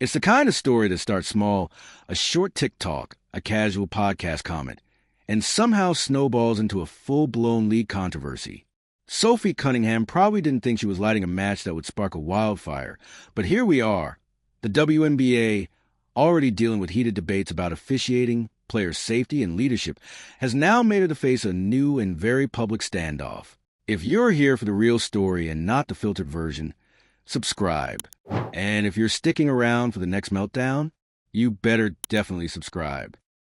It's the kind of story that starts small, a short TikTok, a casual podcast comment, and somehow snowballs into a full-blown league controversy. Sophie Cunningham probably didn't think she was lighting a match that would spark a wildfire, but here we are, the WNBA, already dealing with heated debates about officiating, player safety, and leadership, has now made her to face a new and very public standoff. If you're here for the real story and not the filtered version, subscribe. And if you're sticking around for the next meltdown, you better definitely subscribe.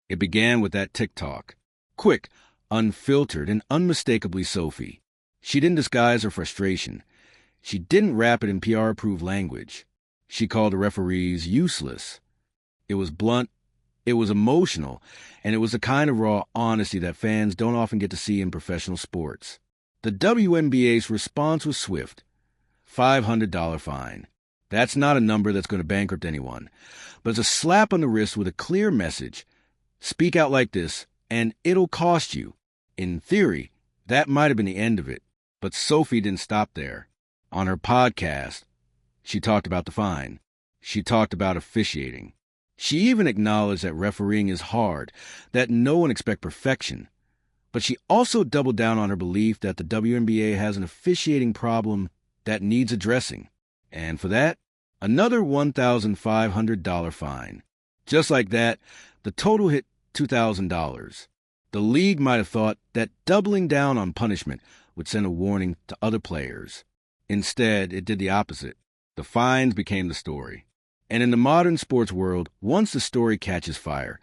It began with that TikTok. Quick, unfiltered, and unmistakably Sophie. She didn't disguise her frustration. She didn't wrap it in PR-approved language. She called the referees useless. It was blunt, it was emotional, and it was the kind of raw honesty that fans don't often get to see in professional sports. The WNBA's response was swift. $500 fine. That's not a number that's going to bankrupt anyone, but it's a slap on the wrist with a clear message. Speak out like this, and it'll cost you. In theory, that might have been the end of it, but Sophie didn't stop there. On her podcast, she talked about the fine. She talked about officiating. She even acknowledged that refereeing is hard, that no one expects perfection. But she also doubled down on her belief that the WNBA has an officiating problem that needs addressing. And for that, another $1,500 fine. Just like that, the total hit $2,000. The league might have thought that doubling down on punishment would send a warning to other players. Instead, it did the opposite. The fines became the story. And in the modern sports world, once the story catches fire,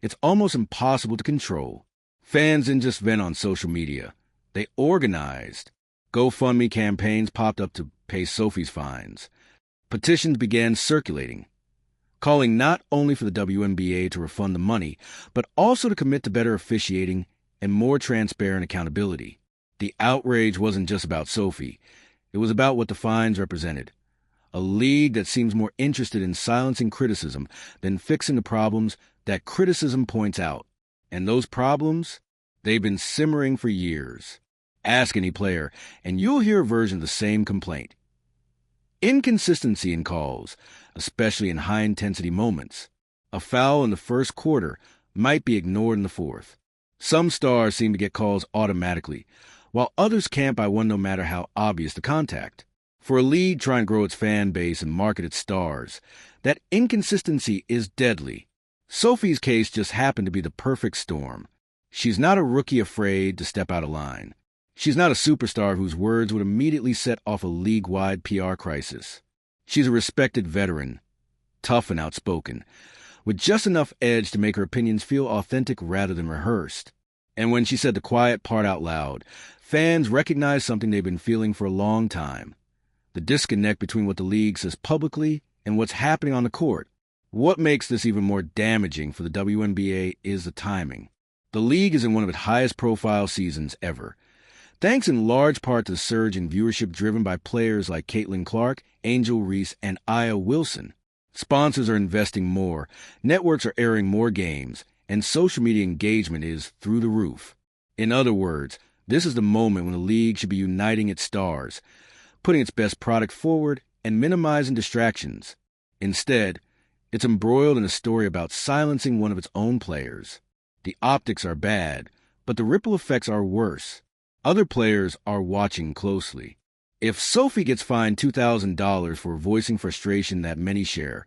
it's almost impossible to control. Fans didn't just vent on social media. They organized. GoFundMe campaigns popped up to pay Sophie's fines. Petitions began circulating, calling not only for the WNBA to refund the money, but also to commit to better officiating and more transparent accountability. The outrage wasn't just about Sophie. It was about what the fines represented. A league that seems more interested in silencing criticism than fixing the problems that criticism points out. And those problems, they've been simmering for years. Ask any player, and you'll hear a version of the same complaint. Inconsistency in calls, especially in high-intensity moments. A foul in the first quarter might be ignored in the fourth. Some stars seem to get calls automatically, while others can't by one no matter how obvious the contact. For a league trying to grow its fan base and market its stars, that inconsistency is deadly. Sophie's case just happened to be the perfect storm. She's not a rookie afraid to step out of line. She's not a superstar whose words would immediately set off a league-wide PR crisis. She's a respected veteran, tough and outspoken, with just enough edge to make her opinions feel authentic rather than rehearsed. And when she said the quiet part out loud, fans recognized something they've been feeling for a long time. The disconnect between what the league says publicly and what's happening on the court. What makes this even more damaging for the WNBA is the timing. The league is in one of its highest-profile seasons ever, thanks in large part to the surge in viewership driven by players like Caitlin Clark, Angel Reese, and Aya Wilson. Sponsors are investing more, networks are airing more games, and social media engagement is through the roof. In other words, this is the moment when the league should be uniting its stars, putting its best product forward, and minimizing distractions. Instead, it's embroiled in a story about silencing one of its own players. The optics are bad, but the ripple effects are worse. Other players are watching closely. If Sophie gets fined $2,000 for voicing frustration that many share,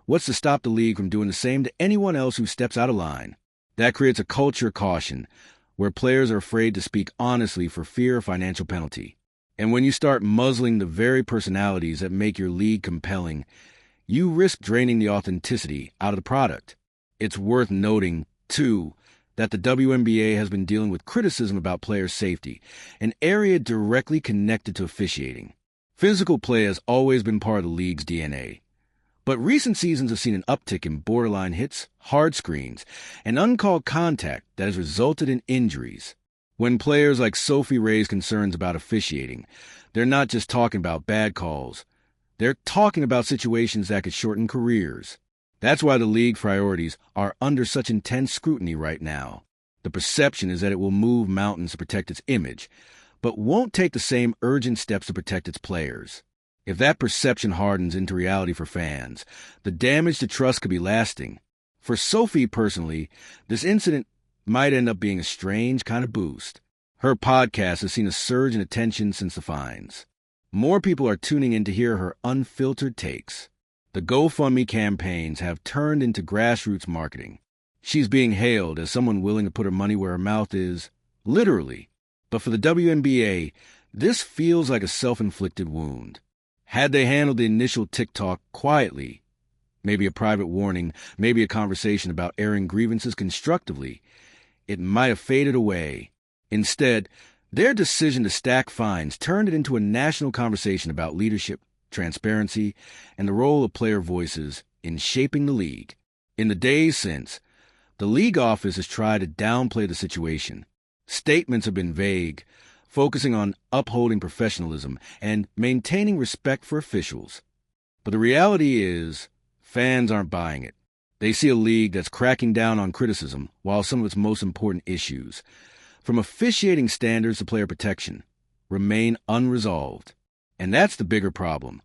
what's to stop the league from doing the same to anyone else who steps out of line? That creates a culture caution, where players are afraid to speak honestly for fear of financial penalty. And when you start muzzling the very personalities that make your league compelling, you risk draining the authenticity out of the product. It's worth noting, too, that the WNBA has been dealing with criticism about player safety, an area directly connected to officiating. Physical play has always been part of the league's DNA. But recent seasons have seen an uptick in borderline hits, hard screens, and uncalled contact that has resulted in injuries. When players like Sophie raise concerns about officiating, they're not just talking about bad calls. They're talking about situations that could shorten careers. That's why the league priorities are under such intense scrutiny right now. The perception is that it will move mountains to protect its image, but won't take the same urgent steps to protect its players. If that perception hardens into reality for fans, the damage to trust could be lasting. For Sophie personally, this incident might end up being a strange kind of boost. Her podcast has seen a surge in attention since the fines. More people are tuning in to hear her unfiltered takes. The GoFundMe campaigns have turned into grassroots marketing. She's being hailed as someone willing to put her money where her mouth is, literally. But for the WNBA, this feels like a self-inflicted wound. Had they handled the initial TikTok quietly, maybe a private warning, maybe a conversation about airing grievances constructively, it might have faded away. Instead, their decision to stack fines turned it into a national conversation about leadership, transparency, and the role of player voices in shaping the league. In the days since, the league office has tried to downplay the situation. Statements have been vague, focusing on upholding professionalism and maintaining respect for officials. But the reality is, fans aren't buying it. They see a league that's cracking down on criticism while some of its most important issues, from officiating standards to player protection, remain unresolved. And that's the bigger problem.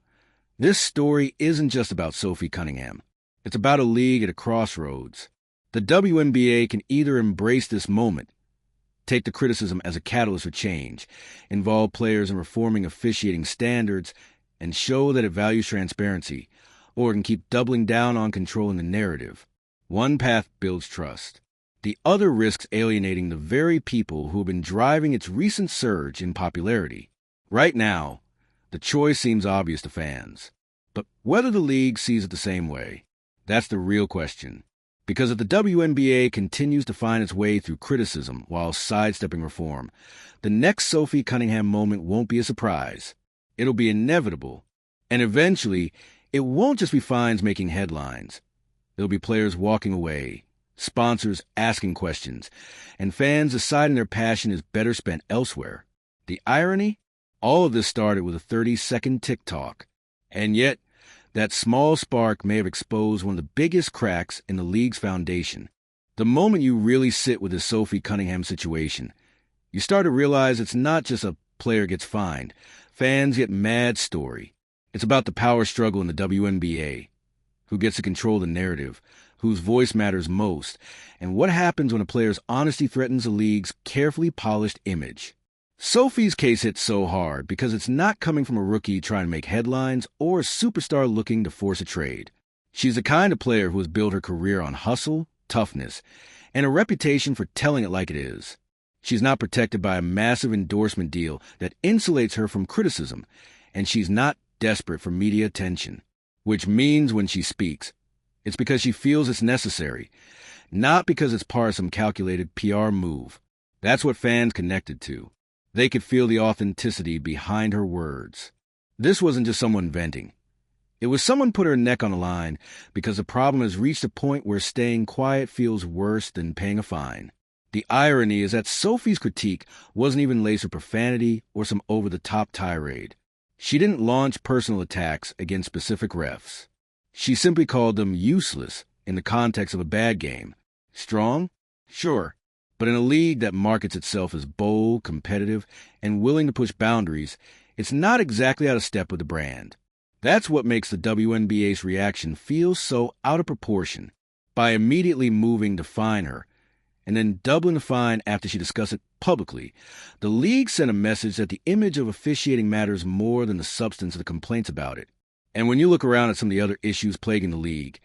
This story isn't just about Sophie Cunningham. It's about a league at a crossroads. The WNBA can either embrace this moment, take the criticism as a catalyst for change, involve players in reforming officiating standards, and show that it values transparency, or it can keep doubling down on controlling the narrative. One path builds trust. The other risks alienating the very people who have been driving its recent surge in popularity. Right now, the choice seems obvious to fans. But whether the league sees it the same way, that's the real question. Because if the WNBA continues to find its way through criticism while sidestepping reform, the next Sophie Cunningham moment won't be a surprise. It'll be inevitable. And eventually, it won't just be fines making headlines. It'll be players walking away, sponsors asking questions, and fans deciding their passion is better spent elsewhere. The irony? All of this started with a 30-second TikTok. And yet, that small spark may have exposed one of the biggest cracks in the league's foundation. The moment you really sit with the Sophie Cunningham situation, you start to realize it's not just a player gets fined, fans get mad story. It's about the power struggle in the WNBA, who gets to control the narrative, whose voice matters most, and what happens when a player's honesty threatens the league's carefully polished image. Sophie's case hits so hard because it's not coming from a rookie trying to make headlines or a superstar looking to force a trade. She's the kind of player who has built her career on hustle, toughness, and a reputation for telling it like it is. She's not protected by a massive endorsement deal that insulates her from criticism, and she's not desperate for media attention, which means when she speaks, it's because she feels it's necessary, not because it's part of some calculated PR move. That's what fans connected to. They could feel the authenticity behind her words. This wasn't just someone venting. It was someone put her neck on the line because the problem has reached a point where staying quiet feels worse than paying a fine. The irony is that Sophie's critique wasn't even laced with profanity or some over-the-top tirade. She didn't launch personal attacks against specific refs. She simply called them useless in the context of a bad game. Strong? Sure. But in a league that markets itself as bold, competitive, and willing to push boundaries, it's not exactly out of step with the brand. That's what makes the WNBA's reaction feel so out of proportion. By immediately moving to fine her, and then doubling the fine after she discussed it publicly, the league sent a message that the image of officiating matters more than the substance of the complaints about it. And when you look around at some of the other issues plaguing the league,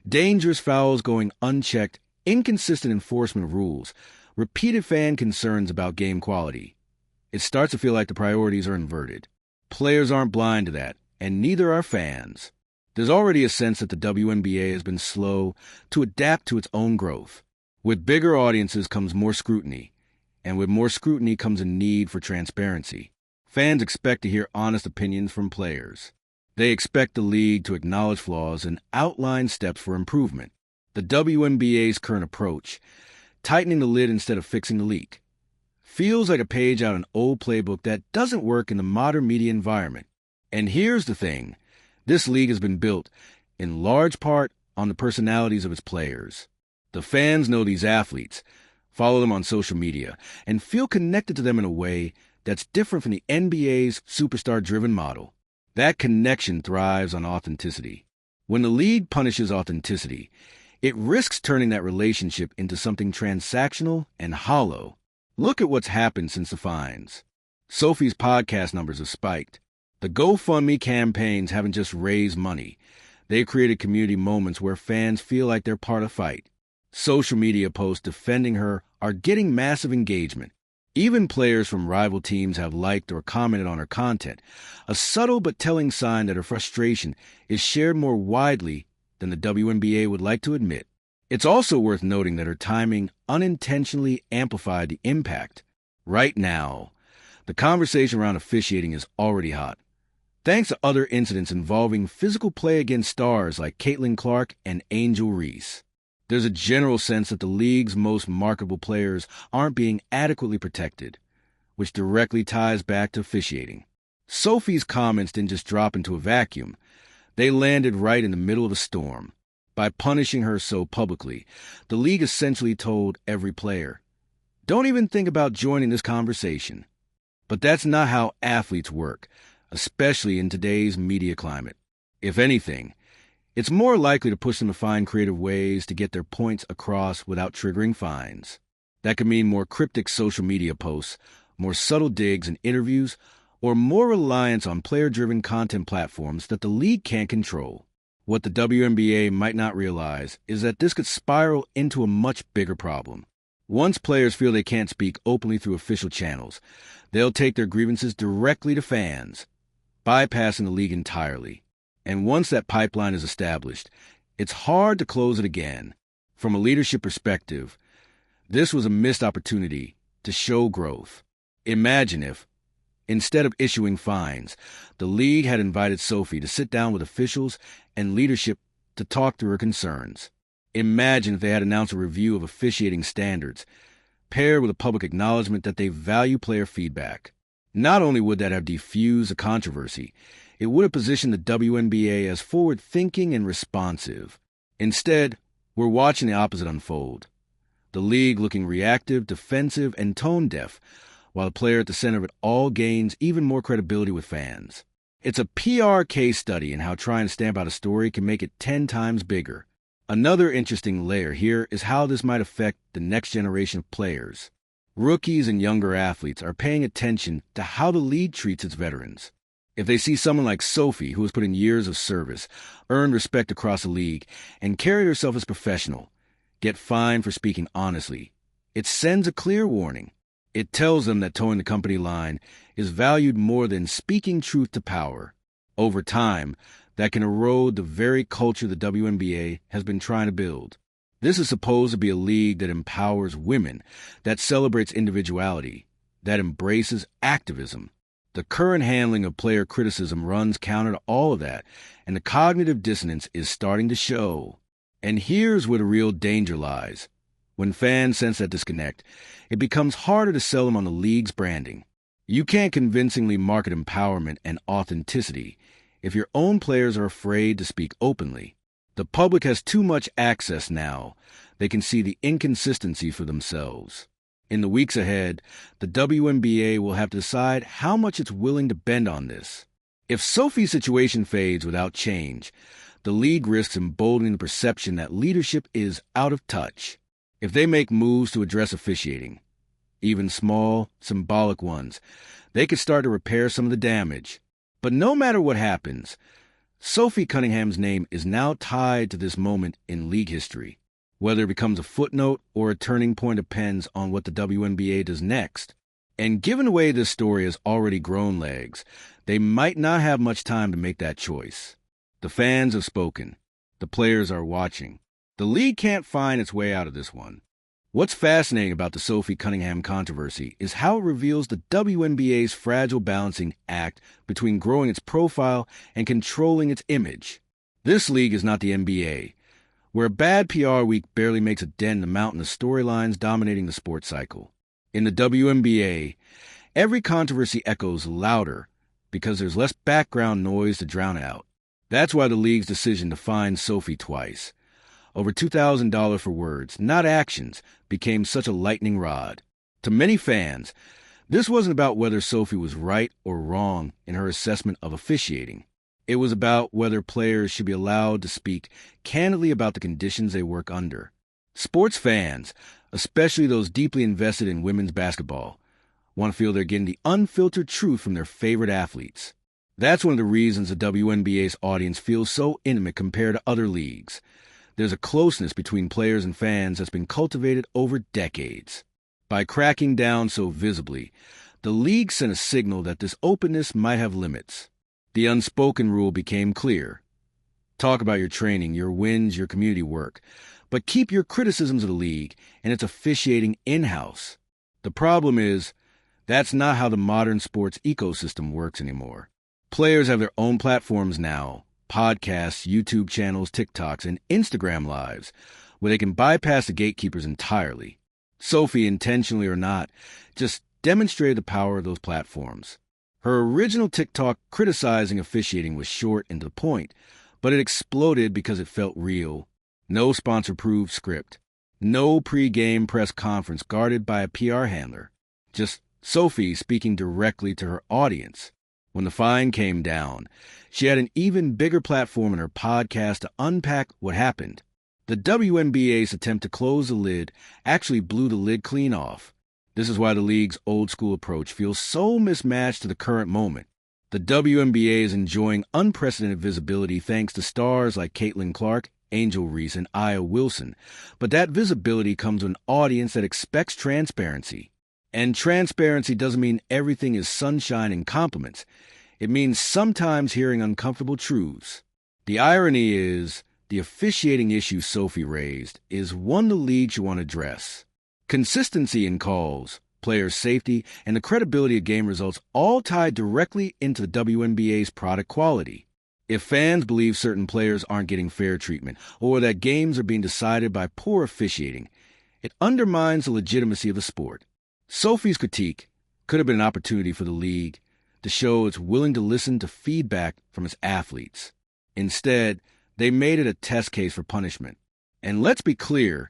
dangerous fouls going unchecked, inconsistent enforcement of rules, repeated fan concerns about game quality, it starts to feel like the priorities are inverted. Players aren't blind to that, and neither are fans. There's already a sense that the WNBA has been slow to adapt to its own growth. With bigger audiences comes more scrutiny, and with more scrutiny comes a need for transparency. Fans expect to hear honest opinions from players. They expect the league to acknowledge flaws and outline steps for improvement. The WNBA's current approach, tightening the lid instead of fixing the leak, feels like a page out of an old playbook that doesn't work in the modern media environment. And here's the thing. This league has been built, in large part, on the personalities of its players. The fans know these athletes, follow them on social media, and feel connected to them in a way that's different from the NBA's superstar-driven model. That connection thrives on authenticity. When the league punishes authenticity, it risks turning that relationship into something transactional and hollow. Look at what's happened since the fines. Sophie's podcast numbers have spiked. The GoFundMe campaigns haven't just raised money. They've created community moments where fans feel like they're part of the fight. Social media posts defending her are getting massive engagement. Even players from rival teams have liked or commented on her content, a subtle but telling sign that her frustration is shared more widely than the WNBA would like to admit. It's also worth noting that her timing unintentionally amplified the impact. Right now, the conversation around officiating is already hot, thanks to other incidents involving physical play against stars like Caitlin Clark and Angel Reese. There's a general sense that the league's most marketable players aren't being adequately protected, which directly ties back to officiating. Sophie's comments didn't just drop into a vacuum. They landed right in the middle of a storm. By punishing her so publicly, the league essentially told every player, "Don't even think about joining this conversation." But that's not how athletes work, especially in today's media climate. If anything, it's more likely to push them to find creative ways to get their points across without triggering fines. That could mean more cryptic social media posts, more subtle digs and interviews, or more reliance on player-driven content platforms that the league can't control. What the WNBA might not realize is that this could spiral into a much bigger problem. Once players feel they can't speak openly through official channels, they'll take their grievances directly to fans, bypassing the league entirely. And once that pipeline is established, it's hard to close it again. From a leadership perspective, this was a missed opportunity to show growth. Imagine if, instead of issuing fines, the league had invited Sophie to sit down with officials and leadership to talk through her concerns. Imagine if they had announced a review of officiating standards, paired with a public acknowledgement that they value player feedback. Not only would that have defused the controversy, it would have positioned the WNBA as forward-thinking and responsive. Instead, we're watching the opposite unfold. The league looking reactive, defensive, and tone-deaf, while the player at the center of it all gains even more credibility with fans. It's a PR case study in how trying to stamp out a story can make it 10 times bigger. Another interesting layer here is how this might affect the next generation of players. Rookies and younger athletes are paying attention to how the league treats its veterans. If they see someone like Sophie, who has put in years of service, earned respect across the league, and carried herself as a professional, get fined for speaking honestly, it sends a clear warning. It tells them that towing the company line is valued more than speaking truth to power. Over time, that can erode the very culture the WNBA has been trying to build. This is supposed to be a league that empowers women, that celebrates individuality, that embraces activism. The current handling of player criticism runs counter to all of that, and the cognitive dissonance is starting to show. And here's where the real danger lies. When fans sense that disconnect, it becomes harder to sell them on the league's branding. You can't convincingly market empowerment and authenticity if your own players are afraid to speak openly. The public has too much access now. They can see the inconsistency for themselves. In the weeks ahead, the WNBA will have to decide how much it's willing to bend on this. If Sophie's situation fades without change, the league risks emboldening the perception that leadership is out of touch. If they make moves to address officiating, even small, symbolic ones, they could start to repair some of the damage. But no matter what happens, Sophie Cunningham's name is now tied to this moment in league history. Whether it becomes a footnote or a turning point depends on what the WNBA does next. And given the way this story has already grown legs, they might not have much time to make that choice. The fans have spoken. The players are watching. The league can't find its way out of this one. What's fascinating about the Sophie Cunningham controversy is how it reveals the WNBA's fragile balancing act between growing its profile and controlling its image. This league is not the NBA, where a bad PR week barely makes a dent in the mountain of storylines dominating the sports cycle. In the WNBA, every controversy echoes louder because there's less background noise to drown out. That's why the league's decision to fine Sophie twice, over $2,000 for words, not actions, became such a lightning rod. To many fans, This wasn't about whether Sophie was right or wrong in her assessment of officiating. It was about whether players should be allowed to speak candidly about the conditions they work under. Sports fans, especially those deeply invested in women's basketball, want to feel they're getting the unfiltered truth from their favorite athletes. That's one of the reasons the WNBA's audience feels so intimate compared to other leagues. There's a closeness between players and fans that's been cultivated over decades. By cracking down so visibly, the league sent a signal that this openness might have limits. The unspoken rule became clear. Talk about your training, your wins, your community work, but keep your criticisms of the league and its officiating in-house. The problem is, that's not how the modern sports ecosystem works anymore. Players have their own platforms now, podcasts, YouTube channels, TikToks, and Instagram lives, where they can bypass the gatekeepers entirely. Sophie, intentionally or not, just demonstrated the power of those platforms. Her original TikTok criticizing officiating was short and to the point, but it exploded because it felt real. No sponsor-approved script. No pre-game press conference guarded by a PR handler. Just Sophie speaking directly to her audience. When the fine came down, she had an even bigger platform in her podcast to unpack what happened. The WNBA's attempt to close the lid actually blew the lid clean off. This is why the league's old-school approach feels so mismatched to the current moment. The WNBA is enjoying unprecedented visibility thanks to stars like Caitlin Clark, Angel Reese, and Aya Wilson. But that visibility comes to an audience that expects transparency. And transparency doesn't mean everything is sunshine and compliments. It means sometimes hearing uncomfortable truths. The irony is, the officiating issue Sophie raised is one the league should want to address. Consistency in calls, player safety, and the credibility of game results all tie directly into the WNBA's product quality. If fans believe certain players aren't getting fair treatment or that games are being decided by poor officiating, it undermines the legitimacy of the sport. Sophie's critique could have been an opportunity for the league to show it's willing to listen to feedback from its athletes. Instead, they made it a test case for punishment. And let's be clear,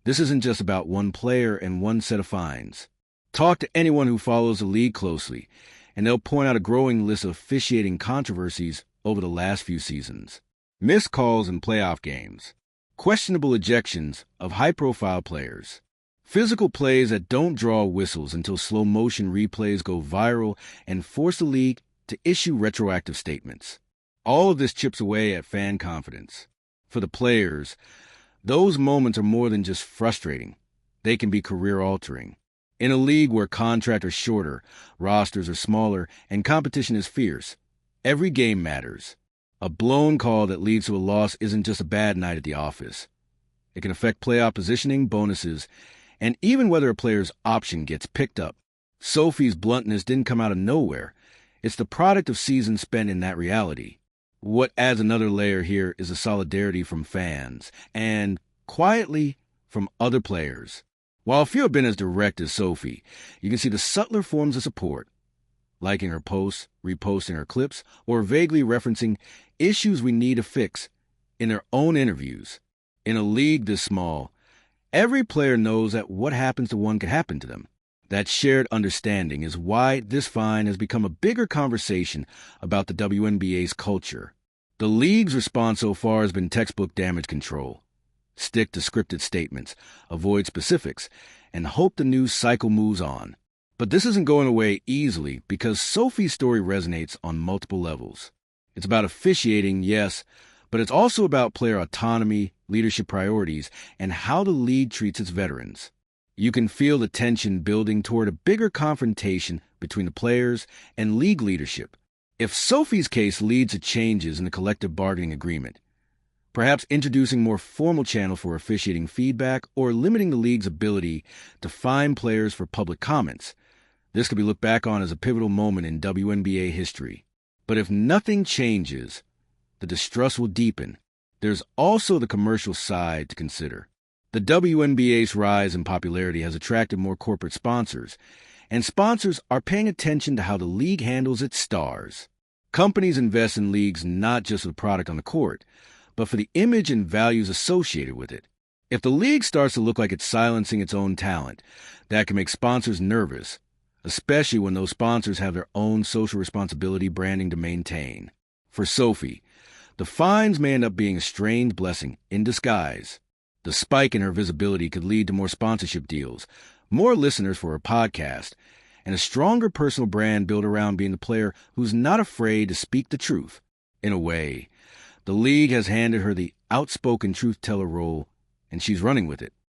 this isn't just about one player and one set of fines. Talk to anyone who follows the league closely, and they'll point out a growing list of officiating controversies over the last few seasons. Missed calls in playoff games, questionable ejections of high-profile players, physical plays that don't draw whistles until slow-motion replays go viral and force the league to issue retroactive statements. All of this chips away at fan confidence. For the players, those moments are more than just frustrating. They can be career-altering. In a league where contracts are shorter, rosters are smaller, and competition is fierce, every game matters. A blown call that leads to a loss isn't just a bad night at the office. It can affect playoff positioning, bonuses, and even whether a player's option gets picked up. Sophie's bluntness didn't come out of nowhere. It's the product of seasons spent in that reality. What adds another layer here is the solidarity from fans, and, quietly, from other players. While few have been as direct as Sophie, you can see the subtler forms of support, liking her posts, reposting her clips, or vaguely referencing issues we need to fix in their own interviews. In a league this small, every player knows that what happens to one could happen to them. That shared understanding is why this fine has become a bigger conversation about the WNBA's culture. The league's response so far has been textbook damage control. Stick to scripted statements, avoid specifics, and hope the news cycle moves on. But this isn't going away easily because Sophie's story resonates on multiple levels. It's about officiating, yes, but it's also about player autonomy, leadership priorities, and how the league treats its veterans. You can feel the tension building toward a bigger confrontation between the players and league leadership. If Sophie's case leads to changes in the collective bargaining agreement, perhaps introducing more formal channels for officiating feedback or limiting the league's ability to fine players for public comments, this could be looked back on as a pivotal moment in WNBA history. But if nothing changes, the distrust will deepen. There's also the commercial side to consider. The WNBA's rise in popularity has attracted more corporate sponsors, and sponsors are paying attention to how the league handles its stars. Companies invest in leagues not just for the product on the court, but for the image and values associated with it. If the league starts to look like it's silencing its own talent, that can make sponsors nervous, especially when those sponsors have their own social responsibility branding to maintain. For Sophie, the fines may end up being a strange blessing in disguise. The spike in her visibility could lead to more sponsorship deals, more listeners for her podcast, and a stronger personal brand built around being the player who's not afraid to speak the truth. In a way, the league has handed her the outspoken truth-teller role, and she's running with it.